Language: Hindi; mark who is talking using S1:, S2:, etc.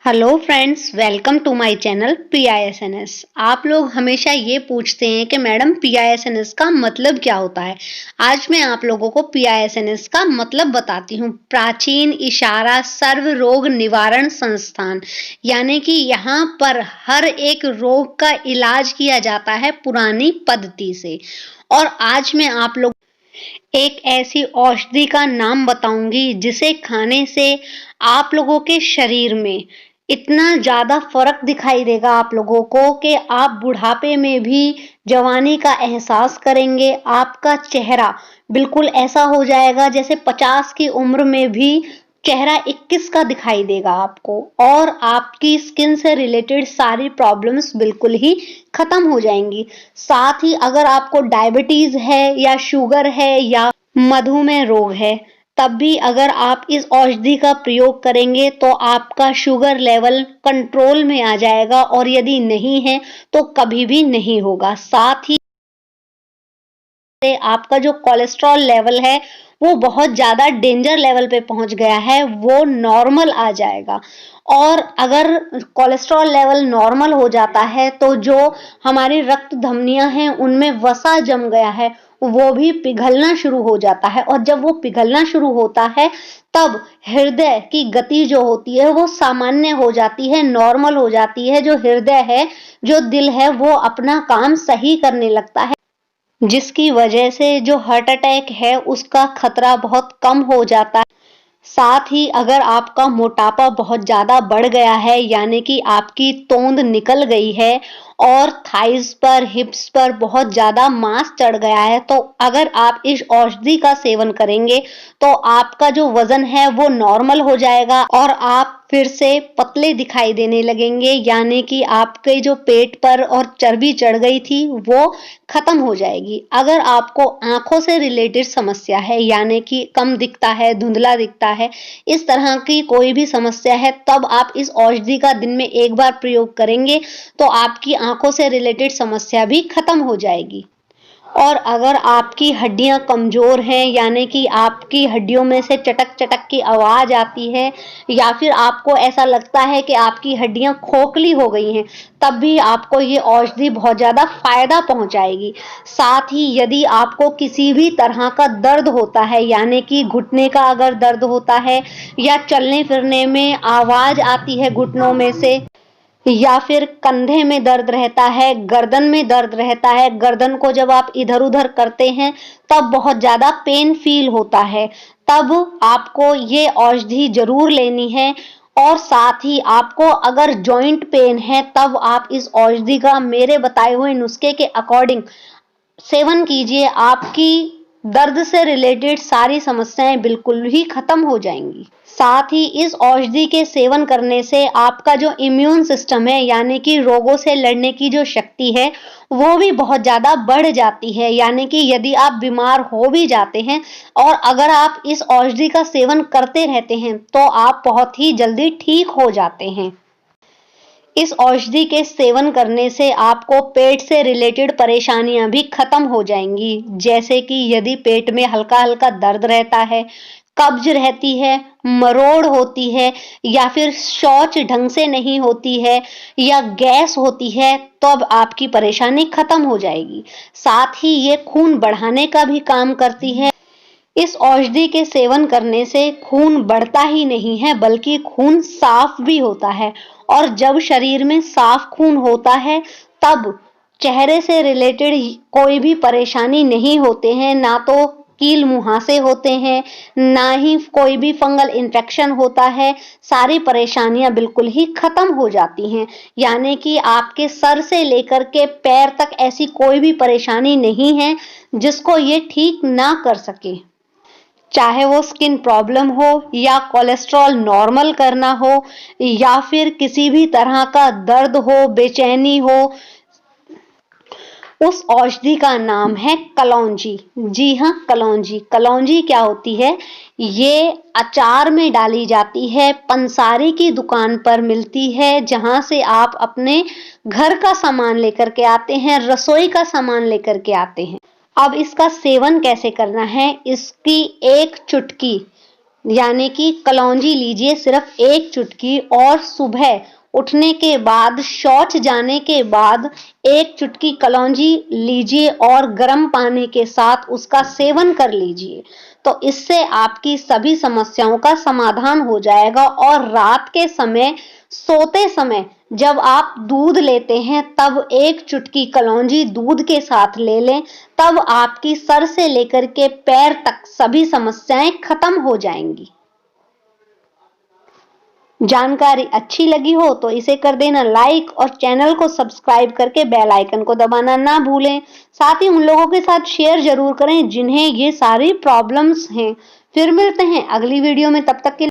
S1: Hello friends, welcome to my channel PISNS. आप लोग हमेशा ये पूछते हैं कि मैडम पीआईएसएनएस का मतलब क्या होता है। आज मैं आप लोगों को पीआईएसएनएस का मतलब बताती हूँ। प्राचीन इशारा सर्व रोग निवारण संस्थान, यानी कि यहाँ पर हर एक रोग का इलाज किया जाता है पुरानी पद्धति से। और आज मैं आप लोग एक ऐसी औषधि का नाम बताऊंगी जिसे खाने से आप लोगों के शरीर में इतना ज़्यादा फ़र्क दिखाई देगा आप लोगों को कि आप बुढ़ापे में भी जवानी का एहसास करेंगे। आपका चेहरा बिल्कुल ऐसा हो जाएगा जैसे 50 की उम्र में भी चेहरा 21 का दिखाई देगा आपको, और आपकी स्किन से रिलेटेड सारी प्रॉब्लम्स बिल्कुल ही खत्म हो जाएंगी। साथ ही अगर आपको डायबिटीज है या शुगर है या मधुमेह रोग है, तब भी अगर आप इस औषधि का प्रयोग करेंगे तो आपका शुगर लेवल कंट्रोल में आ जाएगा, और यदि नहीं है तो कभी भी नहीं होगा। साथ ही आपका जो कोलेस्ट्रॉल लेवल है वो बहुत ज़्यादा डेंजर लेवल पे पहुंच गया है, वो नॉर्मल आ जाएगा। और अगर कोलेस्ट्रॉल लेवल नॉर्मल हो जाता है तो जो हमारी रक्त धमनियां हैं उनमें वसा जम गया है वो भी पिघलना शुरू हो जाता है, और जब वो पिघलना शुरू होता है तब हृदय की गति जो होती है वो सामान्य हो जाती है, नॉर्मल हो जाती है। जो हृदय है, जो दिल है, वो अपना काम सही करने लगता है, जिसकी वजह से जो हार्ट अटैक है उसका खतरा बहुत कम हो जाता है। साथ ही अगर आपका मोटापा बहुत ज़्यादा बढ़ गया है, यानी कि आपकी तोंद निकल गई है और थाइज पर, हिप्स पर बहुत ज़्यादा मांस चढ़ गया है, तो अगर आप इस औषधि का सेवन करेंगे तो आपका जो वजन है वो नॉर्मल हो जाएगा और आप फिर से पतले दिखाई देने लगेंगे, यानी कि आपके जो पेट पर और चर्बी चढ़ गई थी वो खत्म हो जाएगी। अगर आपको आंखों से रिलेटेड समस्या है, यानी कि कम दिखता है, धुंधला दिखता है, इस तरह की कोई भी समस्या है, तब आप इस औषधि का दिन में एक बार प्रयोग करेंगे तो आपकी आंखों से रिलेटेड समस्या भी खत्म हो जाएगी। और अगर आपकी हड्डियां कमजोर हैं, यानी कि आपकी हड्डियों में से चटक चटक की आवाज आती है, या फिर आपको ऐसा लगता है कि आपकी हड्डियां खोखली हो गई हैं, तब भी आपको ये औषधि बहुत ज़्यादा फायदा पहुंचाएगी। साथ ही यदि आपको किसी भी तरह का दर्द होता है, यानी कि घुटने का अगर दर्द होता है या चलने फिरने में आवाज आती है घुटनों में से, या फिर कंधे में दर्द रहता है, गर्दन में दर्द रहता है, गर्दन को जब आप इधर उधर करते हैं तब बहुत ज्यादा पेन फील होता है, तब आपको ये औषधि जरूर लेनी है। और साथ ही आपको अगर जॉइंट पेन है तब आप इस औषधि का मेरे बताए हुए नुस्खे के अकॉर्डिंग सेवन कीजिए। आपकी दर्द से रिलेटेड सारी समस्याएं बिल्कुल ही खत्म हो जाएंगी। साथ ही इस औषधि के सेवन करने से आपका जो इम्यून सिस्टम है, यानी कि रोगों से लड़ने की जो शक्ति है, वो भी बहुत ज़्यादा बढ़ जाती है। यानी कि यदि आप बीमार हो भी जाते हैं और अगर आप इस औषधि का सेवन करते रहते हैं तो आप बहुत ही जल्दी ठीक हो जाते हैं। इस औषधि के सेवन करने से आपको पेट से रिलेटेड परेशानियां भी खत्म हो जाएंगी, जैसे कि यदि पेट में हल्का हल्का दर्द रहता है, कब्ज रहती है, मरोड़ होती है, या फिर शौच ढंग से नहीं होती है, या गैस होती है, तो अब आपकी परेशानी खत्म हो जाएगी। साथ ही ये खून बढ़ाने का भी काम करती है। इस औषधि के सेवन करने से खून बढ़ता ही नहीं है बल्कि खून साफ भी होता है, और जब शरीर में साफ खून होता है तब चेहरे से रिलेटेड कोई भी परेशानी नहीं होते हैं, ना तो कील मुहासे होते हैं, ना ही कोई भी फंगल इन्फेक्शन होता है। सारी परेशानियां बिल्कुल ही खत्म हो जाती हैं, यानी कि आपके सर से लेकर के पैर तक ऐसी कोई भी परेशानी नहीं है जिसको ये ठीक ना कर सके। चाहे वो स्किन प्रॉब्लम हो, या कोलेस्ट्रॉल नॉर्मल करना हो, या फिर किसी भी तरह का दर्द हो, बेचैनी हो, उस औषधि का नाम है कलौंजी। जी हाँ, कलौंजी। कलौंजी क्या होती है? ये अचार में डाली जाती है, पंसारी की दुकान पर मिलती है, जहां से आप अपने घर का सामान लेकर के आते हैं, रसोई का सामान लेकर के आते हैं। अब इसका सेवन कैसे करना है? इसकी एक चुटकी यानी कि कलौंजी लीजिए सिर्फ 1 चुटकी और सुबह उठने के बाद, शौच जाने के बाद 1 चुटकी कलौंजी लीजिए और गर्म पानी के साथ उसका सेवन कर लीजिए। तो इससे आपकी सभी समस्याओं का समाधान हो जाएगा और रात के समय, सोते समय जब आप दूध लेते हैं तब 1 चुटकी कलौंजी दूध के साथ ले लें, तब आपकी सर से लेकर के पैर तक सभी समस्याएं खत्म हो जाएंगी। जानकारी अच्छी लगी हो तो इसे कर देना लाइक और चैनल को सब्सक्राइब करके बेल आइकन को दबाना ना भूलें। साथ ही उन लोगों के साथ शेयर जरूर करें जिन्हें ये सारी प्रॉब्लम्स हैं। फिर मिलते हैं अगली वीडियो में, तब तक के लिए